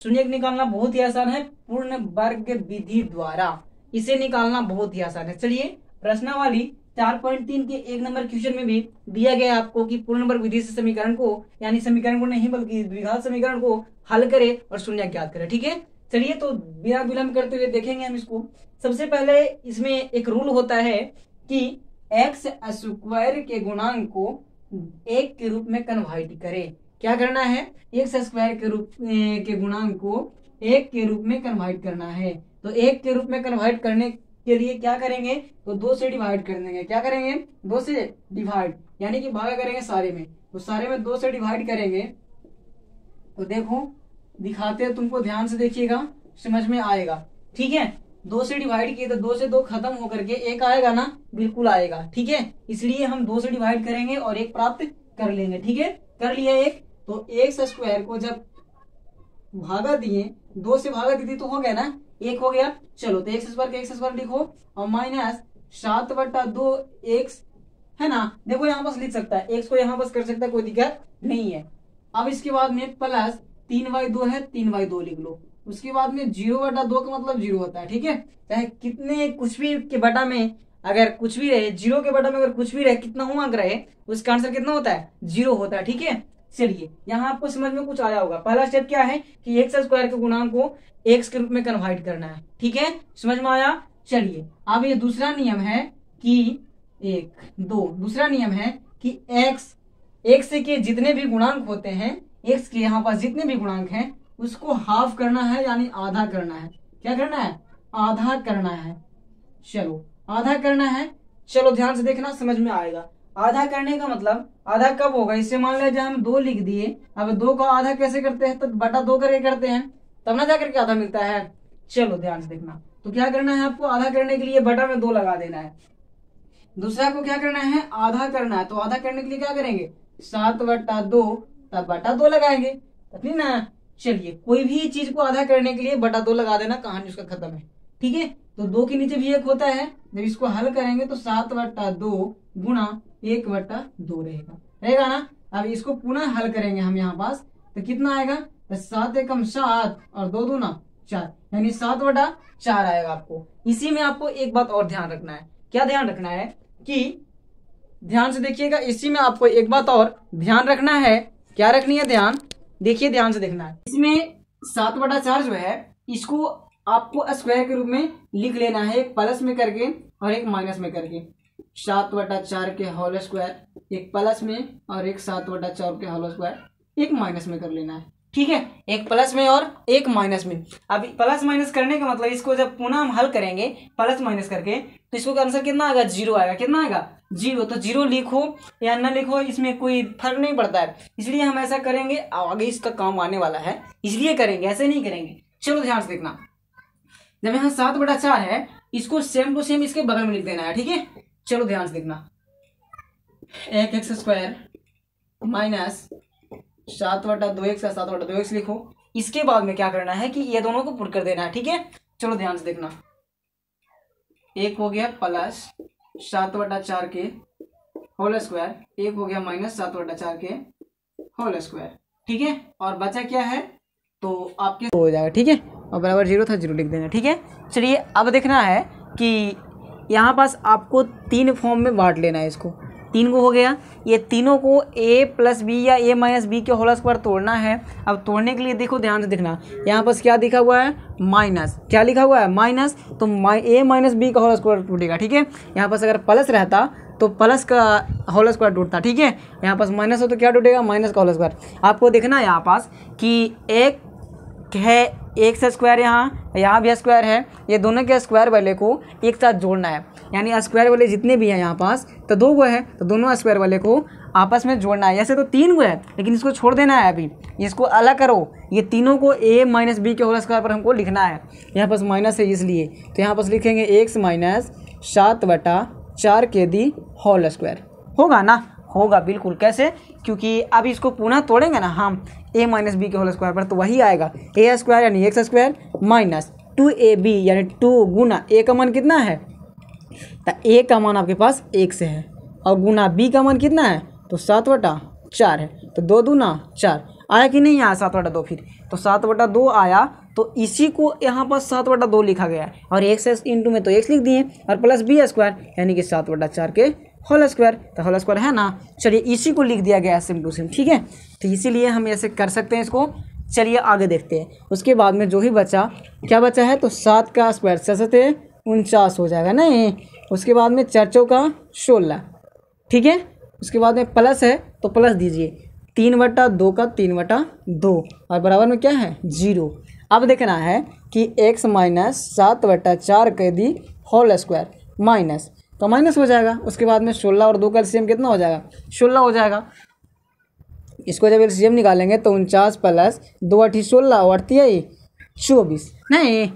शून्यक निकालना बहुत ही आसान है पूर्ण वर्ग विधि द्वारा, इसे निकालना बहुत ही आसान है। चलिए प्रश्नावली 4.3 के 1 नंबर क्वेश्चन में भी दिया गया आपको कि पूर्ण वर्ग विधि से समीकरण को, यानी समीकरण को नहीं बल्कि द्विघात समीकरण को हल करे और शून्य ज्ञात करे। ठीक है, चलिए तो बिना विलंब करते हुए देखेंगे हम इसको। सबसे पहले इसमें एक रूल होता है कि एक्स स्क्वायर के गुणांक को 1 के रूप में कन्वर्ट करे। क्या करना है, एक्स स्क्वायर के गुणांक को 1 के रूप में कन्वर्ट करना है। तो 1 के रूप में कन्वर्ट करने के लिए क्या करेंगे, तो 2 से डिवाइड कर देंगे। क्या करेंगे, 2 से डिवाइड, यानी कि भागा करेंगे सारे में, तो सारे में 2 से डिवाइड करेंगे। तो देखो दिखाते हैं तुमको, ध्यान से देखिएगा, समझ में आएगा। ठीक है, 2 से डिवाइड किए तो 2 से 2 खत्म होकर के 1 आएगा ना, बिल्कुल आएगा। ठीक है, इसलिए हम 2 से डिवाइड करेंगे और 1 प्राप्त कर लेंगे। ठीक है, कर लिया 1। तो एक्स स्क्वायर को जब भागा दिए, 2 से भागा दी तो हो गया ना, 1 हो गया। चलो तो एक्स स्क्वायर लिखो और माइनस 7/2 एक्स, है ना। देखो यहाँ पास लिख सकता है, एक्स को यहाँ पास कर सकता है, कोई दिक्कत नहीं है। अब इसके बाद में प्लस 3/2 है, 3/2 लिख लो। उसके बाद में 0/2 का मतलब 0 होता है। ठीक है, चाहे कितने कुछ भी के बटा में अगर कुछ भी रहे, 0 के बटा में अगर कुछ भी रहे, कितना हुआ अंक रहे, उसका आंसर कितना होता है, 0 होता है। ठीक है, चलिए यहाँ आपको समझ में कुछ आया होगा। पहला स्टेप क्या है कि एक्स स्क्वायर के गुणांक को एक्स के रूप में कन्वर्ट करना है। ठीक है, समझ में आया। चलिए अब ये दूसरा नियम है कि दूसरा नियम है कि एक्स के जितने भी गुणांक होते हैं, एक्स के यहाँ पास जितने भी गुणांक हैं उसको हाफ करना है, यानी आधा करना है। क्या करना है, आधा करना है। चलो आधा करना है, चलो ध्यान से देखना, समझ में आएगा। आधा करने का मतलब आधा कब होगा, इससे मान लीजिए हम 2 लिख दिए। अब 2 का आधा कैसे करते हैं, तो बटा 2 करके करते हैं, तब ना जाकर के आधा मिलता है। चलो ध्यान से देखना, तो क्या करना है आपको, आधा करने के लिए बटा में 2 लगा देना है। दूसरा को क्या करना है, आधा करना है। तो आधा करने के लिए क्या करेंगे, 7/2, तब बटा 2 लगाएंगे, तभी ना। चलिए कोई भी चीज को आधा करने के लिए बटा 2 लगा देना, कहानी उसका खत्म है। ठीक है, तो 2 के नीचे भी 1 होता है, जब इसको हल करेंगे तो 7/2 गुणा 1/2 रहेगा ना। अब इसको पुनः हल करेंगे हम यहाँ पास, तो कितना आएगा, तो 7 एकम 7 और 2 दूना 4, यानी 7/4 आएगा आपको। इसी में आपको एक बात और ध्यान रखना है। क्या ध्यान रखना है कि ध्यान से देखिएगा, इसी में आपको एक बात और ध्यान रखना है। क्या रखनी है, ध्यान देखिए, ध्यान से देखना है। इसमें 7/4 जो है, इसको आपको स्क्वायर के रूप में लिख लेना है, एक प्लस में करके और एक माइनस में करके। 7/4 के होल स्क्वायर, एक प्लस में और एक 7/4 के होल स्क्वायर, एक माइनस में कर लेना है। ठीक है, एक प्लस में और एक माइनस में। अब प्लस माइनस करने का मतलब, इसको जब पुनः हम हल करेंगे प्लस माइनस करके, तो इसको आंसर कितना आएगा, 0 आएगा। कितना आएगा, 0। तो 0 लिखो या न लिखो, इसमें कोई फर्क नहीं पड़ता है। इसलिए हम ऐसा करेंगे, आगे इसका काम आने वाला है, इसलिए करेंगे, ऐसे नहीं करेंगे। चलो ध्यान से देखना, जब यहाँ 7/4 है, इसको सेम टू सेम इसके बगल में लिख देना है। ठीक है, चलो ध्यान से देखना, 1x स्क्वायर माइनस 7/2x का 7/2x लिखो। इसके बाद में क्या करना है कि ये दोनों को पुट कर देना है। ठीक है, चलो ध्यान से देखना, 1 हो गया प्लस 7/4 के होल स्क्वायर, 1 हो गया माइनस 7/4 के होल स्क्वायर। ठीक है, और बचा क्या है, तो आपके हो जाएगा। ठीक है, और बराबर 0 था, 0 लिख देना। ठीक है, चलिए अब देखना है कि यहाँ पास आपको 3 फॉर्म में बांट लेना है इसको। 3 को हो गया, ये तीनों को a + b या a - b के होल स्क्वायर तोड़ना है। अब तोड़ने के लिए देखो, ध्यान से देखना, यहाँ पास क्या लिखा हुआ है, माइनस। क्या लिखा हुआ है, माइनस। तो a - b का होल स्क्वायर टूटेगा। ठीक है, यहाँ पास अगर प्लस रहता तो प्लस का होल स्क्वायर टूटता। ठीक है, यहाँ पास माइनस हो तो क्या टूटेगा, माइनस का होल स्क्वायर। आपको देखना है यहाँ पास कि एक है एक्स स्क्वायर, यहाँ भी स्क्वायर है, ये दोनों के स्क्वायर वाले को एक साथ जोड़ना है, यानी स्क्वायर वाले जितने भी हैं यहाँ पास, तो 2 है, तो दोनों स्क्वायर वाले को आपस में जोड़ना है। ऐसे तो 3 है, लेकिन इसको छोड़ देना है, अभी इसको अलग करो। ये तीनों को a - b के होल स्क्वायर पर हमको लिखना है, यहाँ पास माइनस है इसलिए, तो यहाँ पास लिखेंगे x - 7/4 के दी होल स्क्वायर। होगा ना, होगा बिल्कुल। कैसे, क्योंकि अब इसको पुनः तोड़ेंगे ना हम a - b के होल स्क्वायर पर, तो वही आएगा a स्क्वायर यानी x स्क्वायर माइनस 2ab यानी 2 गुना a का मान कितना है, तो a का मान आपके पास 1 से है, और गुना b का मान कितना है, तो 7/4 है, तो 2 दूना 4। आया कि नहीं आया 7/2 फिर, तो 7/2 आया, तो इसी को यहाँ पर 7/2 लिखा गया है और एक्स इंटू में तो एक्स लिख दिए और प्लस बी स्क्वायर यानी कि 7/4 के होल स्क्वायर, तो होल स्क्वायर है ना। चलिए इसी को लिख दिया गया सेम टू सेम, ठीक है। तो इसीलिए हम ऐसे कर सकते हैं इसको। चलिए आगे देखते हैं। उसके बाद में जो ही बचा, क्या बचा है, तो 7 का स्क्वायर 49 हो जाएगा नहीं। उसके बाद में 4 चौका 16, ठीक है। उसके बाद में प्लस है तो प्लस दीजिए, 3/2 का 3/2 और बराबर में क्या है 0। अब देखना है कि x माइनस 7/4 के दी होल स्क्वायर माइनस, तो माइनस हो जाएगा। उसके बाद में 16 और 2 का एलसीएम कितना हो जाएगा 16 हो जाएगा। इसको जब एलसीएम निकालेंगे तो 49 प्लस 2 8 16 और 3 24 नहीं।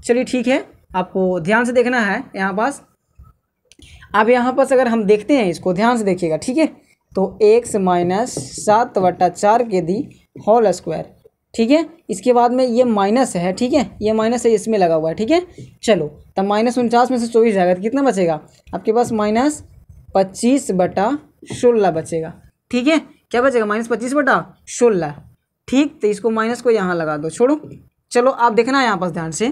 चलिए ठीक है, आपको ध्यान से देखना है यहाँ पास। अब यहाँ पास अगर हम देखते हैं इसको ध्यान से देखिएगा, ठीक है। तो x माइनस 7/4 के दी होल स्क्वायर, ठीक है। इसके बाद में ये माइनस है, ठीक है, ये माइनस है इसमें लगा हुआ है, ठीक है। चलो तब -49 में से 24 जाएगा तो कितना बचेगा आपके पास -25/16 बचेगा, ठीक है। क्या बचेगा -25/16, ठीक। तो इसको माइनस को यहाँ लगा दो, छोड़ो। चलो आप देखना है यहाँ पास ध्यान से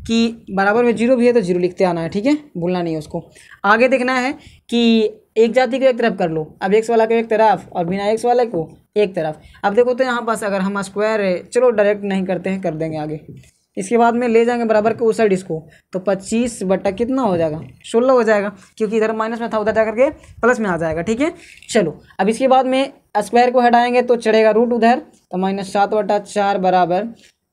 कि बराबर में 0 भी है तो 0 लिखते आना है, ठीक है, भूलना नहीं है उसको। आगे देखना है कि एक जाति को एक तरफ कर लो, अब एक्स वाला को एक तरफ और बिना एक्स वाले को एक तरफ। अब देखो तो यहाँ पास अगर हम स्क्वायर, चलो डायरेक्ट नहीं करते हैं, कर देंगे आगे। इसके बाद में ले जाएंगे बराबर के उस साइड इसको, तो 25 बटा कितना हो जाएगा 16 हो जाएगा, क्योंकि इधर माइनस में था उधर जा करके प्लस में आ जाएगा, ठीक है। चलो अब इसके बाद में स्क्वायर को हटाएंगे तो चढ़ेगा रूट उधर, तो -7/4 बराबर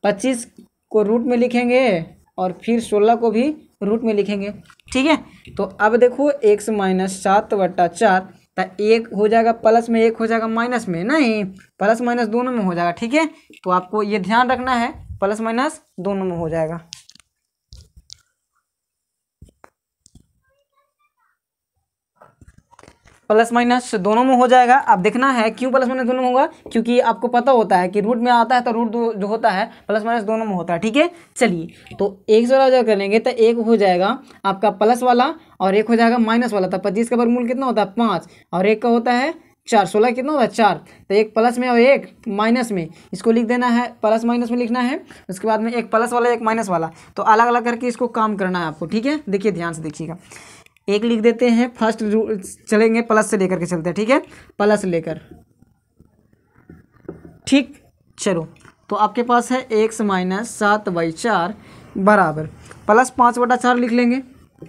25 को रूट में लिखेंगे और फिर 16 को भी रूट में लिखेंगे, ठीक है। तो अब देखो x माइनस 7/4 तो 1 हो जाएगा प्लस में, 1 हो जाएगा माइनस में, नहीं प्लस माइनस दोनों में हो जाएगा, ठीक है। तो आपको ये ध्यान रखना है, प्लस माइनस दोनों में हो जाएगा। प्लस माइनस दोनों में हो जाएगा। अब देखना है क्यों प्लस माइनस दोनों में होगा, क्योंकि आपको पता होता है कि रूट में आता है तो रूट जो होता है प्लस माइनस दोनों में होता है, ठीक है। चलिए तो एक वाला जब करेंगे तो एक हो जाएगा आपका प्लस वाला और एक हो जाएगा माइनस वाला। तो 25 का वर्गमूल कितना होता है 5 और एक का होता है 4, 16 कितना होता है 4। तो एक प्लस में और एक माइनस में, इसको लिख देना है, प्लस माइनस में लिखना है। उसके बाद में एक प्लस वाला एक माइनस वाला, तो अलग अलग करके इसको काम करना है आपको, ठीक है। देखिए ध्यान से देखिएगा, एक लिख देते हैं, फर्स्ट चलेंगे प्लस से लेकर के चलते हैं, ठीक है, प्लस लेकर, ठीक। चलो तो आपके पास है x माइनस 7/4 बराबर प्लस 5/4 लिख लेंगे,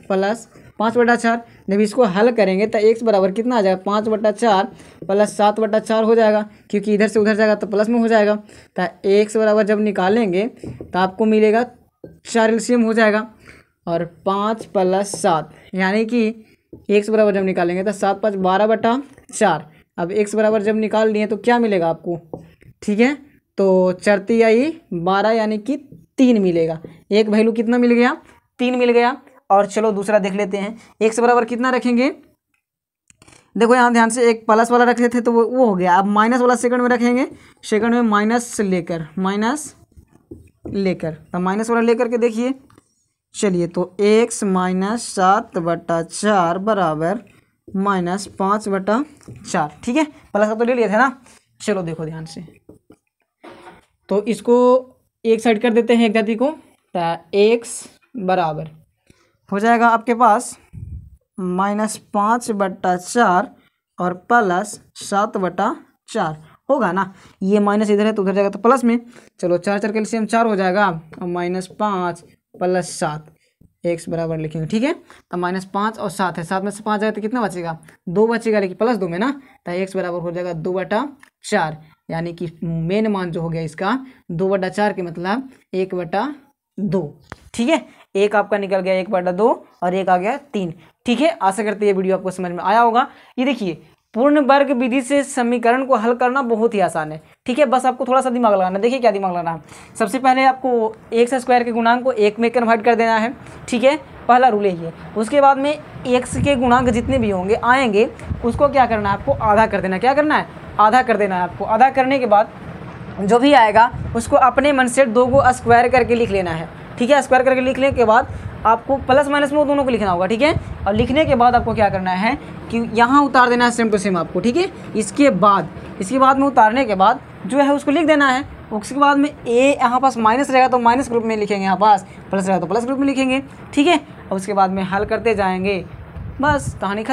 प्लस 5/4। जब इसको हल करेंगे तो x बराबर कितना आ जाएगा 5/4 प्लस 7/4 हो जाएगा, क्योंकि इधर से उधर जाएगा तो प्लस में हो जाएगा। तो x बराबर जब निकालेंगे तो आपको मिलेगा 4 एलसीएम हो जाएगा और 5 प्लस 7 यानी कि x बराबर जब निकालेंगे तो 7 5 12/4। अब x बराबर जब निकाल लिए तो क्या मिलेगा आपको, ठीक है। तो 4 आई 12 यानी कि 3 मिलेगा। एक वैल्यू कितना मिल गया 3 मिल गया। और चलो दूसरा देख लेते हैं, x बराबर कितना रखेंगे, देखो यहाँ ध्यान से, एक प्लस वाला रखे थे तो वो हो गया। अब माइनस वाला सेकंड में रखेंगे, सेकंड में माइनस लेकर तो माइनस वाला लेकर के देखिए। चलिए तो x माइनस 7/4 बराबर -5/4, ठीक है। प्लस का तो ले लिए थे ना। चलो देखो ध्यान से, तो इसको एक साइड कर देते हैं एक जाति को, तो x बराबर हो जाएगा आपके पास -5/4 और प्लस 7/4 होगा ना। ये माइनस इधर है तो उधर जाएगा तो प्लस में। चलो 4 4 एलसीएम 4 हो जाएगा और -5 प्लस 7 x बराबर लिखेंगे, ठीक है। तो -5 और 7 है, 7 में से 5 जाएगा तो कितना बचेगा 2 बचेगा, लेकिन प्लस 2 में ना। तो x बराबर हो जाएगा 2/4 यानी कि मेन मान जो हो गया इसका 2/4 के मतलब 1/2, ठीक है। एक आपका निकल गया 1/2 और एक आ गया 3, ठीक है। आशा करते हैं ये वीडियो आपको समझ में आया होगा। ये देखिए पूर्ण वर्ग विधि से समीकरण को हल करना बहुत ही आसान है, ठीक है। बस आपको थोड़ा सा दिमाग लगाना। देखिए क्या दिमाग लगाना है, सबसे पहले आपको एक्स स्क्वायर के गुणांक को 1 में कन्वर्ट कर देना है, ठीक है, पहला रूल यही है। उसके बाद में एक्स के गुणांक जितने भी होंगे आएंगे उसको क्या करना है, आपको आधा कर देना है। क्या करना है, आधा कर देना है आपको। आधा करने के बाद जो भी आएगा उसको अपने मन से 2 को स्क्वायर करके लिख लेना है, ठीक है। स्क्वायर करके लिखने के बाद आपको प्लस माइनस में वो दोनों को लिखना होगा, ठीक है। और लिखने के बाद आपको क्या करना है कि यहाँ उतार देना है सेम टू सेम आपको, ठीक है। इसके बाद इसके बाद में उतारने के बाद जो है उसको लिख देना है। उसके बाद में ए यहाँ पास माइनस रहेगा तो माइनस ग्रुप में लिखेंगे, यहाँ पास प्लस रहेगा तो प्लस ग्रुप में लिखेंगे, ठीक है। और उसके बाद में हल करते जाएंगे, बस कहानी खत्म।